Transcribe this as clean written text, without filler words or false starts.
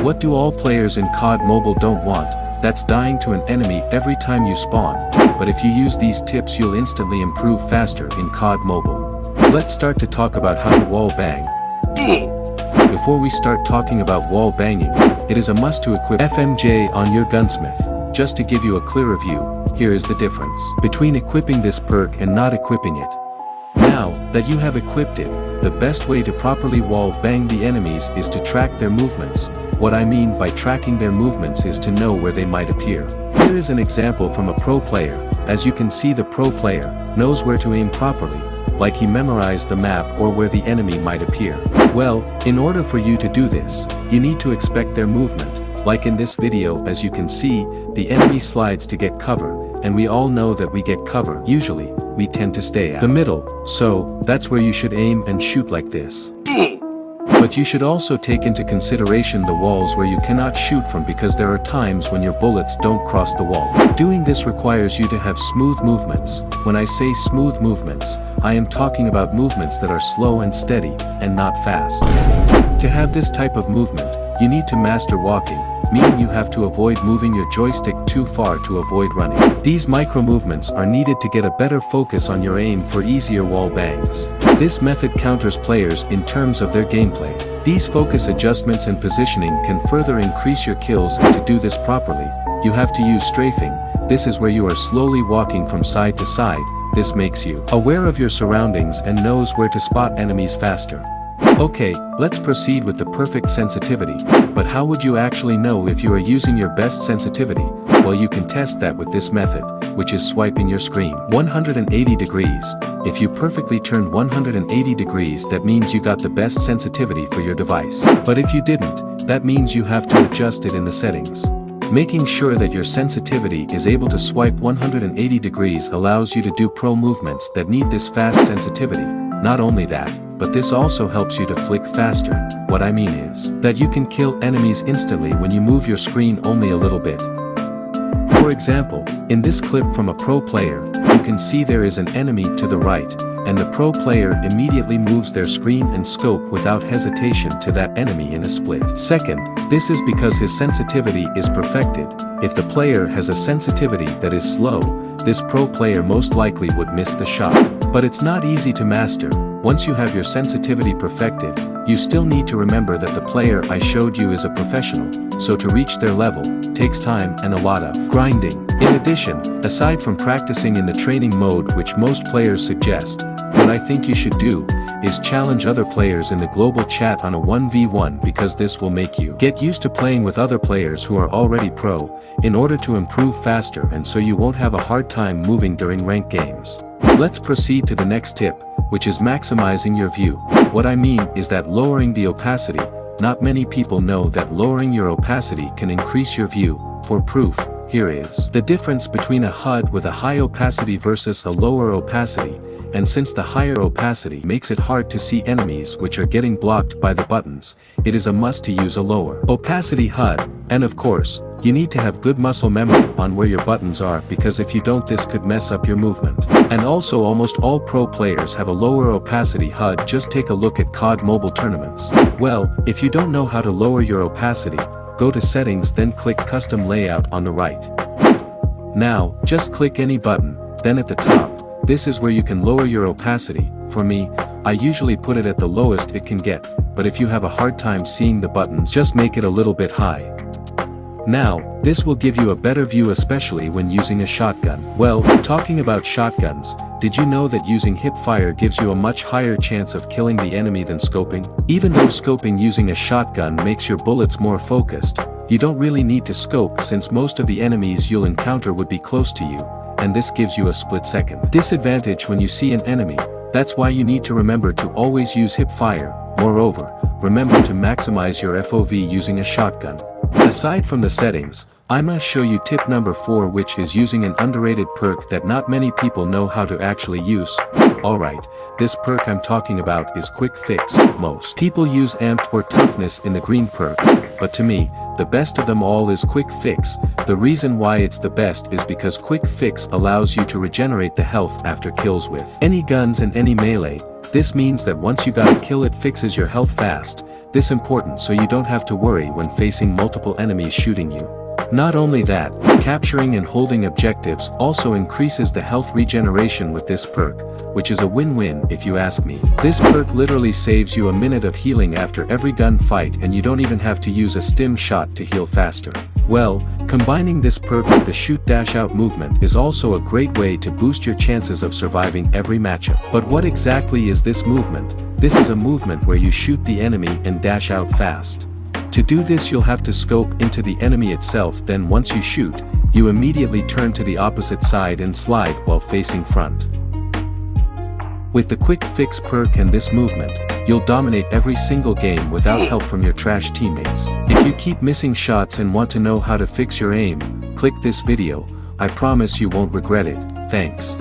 What do all players in COD Mobile don't want? That's dying to an enemy every time you spawn. But if you use these tips you'll instantly improve faster in COD Mobile. Let's start to talk about how to wall bang. Before we start talking about wall banging, it is a must to equip FMJ on your Gunsmith. Just to give you a clearer view, here is the difference between equipping this perk and not equipping it. Now that you have equipped it, the best way to properly wall bang the enemies is to track their movements. What I mean by tracking their movements is to know where they might appear. Here is an example from a pro player. As you can see, the pro player knows where to aim properly, like he memorized the map or where the enemy might appear. Well, in order for you to do this, you need to expect their movement. Like in this video, as you can see, the enemy slides to get cover, and we all know that we get cover. Usually, we tend to stay at the middle, so that's where you should aim and shoot like this. But you should also take into consideration the walls where you cannot shoot from, because there are times when your bullets don't cross the wall. Doing this requires you to have smooth movements. When I say smooth movements, I am talking about movements that are slow and steady, and not fast. To have this type of movement, you need to master walking, meaning you have to avoid moving your joystick too far to avoid running. These micro movements are needed to get a better focus on your aim for easier wall bangs. This method counters players in terms of their gameplay. These focus adjustments and positioning can further increase your kills, and to do this properly, you have to use strafing. This is where you are slowly walking from side to side. This makes you aware of your surroundings and knows where to spot enemies faster. Okay, let's proceed with the perfect sensitivity. But how would you actually know if you are using your best sensitivity? Well, you can test that with this method, which is swiping your screen 180 degrees. If you perfectly turned 180 degrees, that means you got the best sensitivity for your device. But if you didn't, that means you have to adjust it in the settings. Making sure that your sensitivity is able to swipe 180 degrees allows you to do pro movements that need this fast sensitivity. Not only that, but this also helps you to flick faster. What I mean is that you can kill enemies instantly when you move your screen only a little bit. For example, in this clip from a pro player, you can see there is an enemy to the right, and the pro player immediately moves their screen and scope without hesitation to that enemy in a split second. This is because his sensitivity is perfected. If the player has a sensitivity that is slow, this pro player most likely would miss the shot. But it's not easy to master. Once you have your sensitivity perfected, you still need to remember that the player I showed you is a professional, so to reach their level takes time and a lot of grinding. In addition, aside from practicing in the training mode, which most players suggest, what I think you should do is challenge other players in the global chat on a 1v1, because this will make you get used to playing with other players who are already pro, in order to improve faster, and so you won't have a hard time moving during ranked games. Let's proceed to the next tip, which is maximizing your view. What I mean is that lowering the opacity. Not many people know that lowering your opacity can increase your view. For proof, here is the difference between a HUD with a high opacity versus a lower opacity. And since the higher opacity makes it hard to see enemies which are getting blocked by the buttons, it is a must to use a lower opacity HUD. And of course, you need to have good muscle memory on where your buttons are, because if you don't, this could mess up your movement. And also, almost all pro players have a lower opacity HUD. Just take a look at COD Mobile tournaments. Well, if you don't know how to lower your opacity, go to settings, then click custom layout on the right. Now, just click any button, then at the top, this is where you can lower your opacity. For me, I usually put it at the lowest it can get, but if you have a hard time seeing the buttons, just make it a little bit high. Now, this will give you a better view, especially when using a shotgun. Well, talking about shotguns, did you know that using hip fire gives you a much higher chance of killing the enemy than scoping? Even though scoping using a shotgun makes your bullets more focused, you don't really need to scope, since most of the enemies you'll encounter would be close to you, and this gives you a split-second disadvantage when you see an enemy. That's why you need to remember to always use hip fire. Moreover, remember to maximize your FOV using a shotgun. Aside from the settings, I must show you tip number 4, which is using an underrated perk that not many people know how to actually use. Alright, this perk I'm talking about is Quick Fix. Most people use Amped or Toughness in the green perk, but to me, the best of them all is Quick Fix. The reason why it's the best is because Quick Fix allows you to regenerate the health after kills with any guns and any melee. This means that once you got a kill it fixes your health fast, this important so you don't have to worry when facing multiple enemies shooting you. Not only that, capturing and holding objectives also increases the health regeneration with this perk, which is a win-win if you ask me. This perk literally saves you a minute of healing after every gunfight and you don't even have to use a stim shot to heal faster. Well, combining this perk with the shoot-dash-out movement is also a great way to boost your chances of surviving every matchup. But what exactly is this movement? This is a movement where you shoot the enemy and dash out fast. To do this you'll have to scope into the enemy itself, then once you shoot, you immediately turn to the opposite side and slide while facing front. With the quick fix perk and this movement, you'll dominate every single game without help from your trash teammates. If you keep missing shots and want to know how to fix your aim, click this video, I promise you won't regret it. Thanks.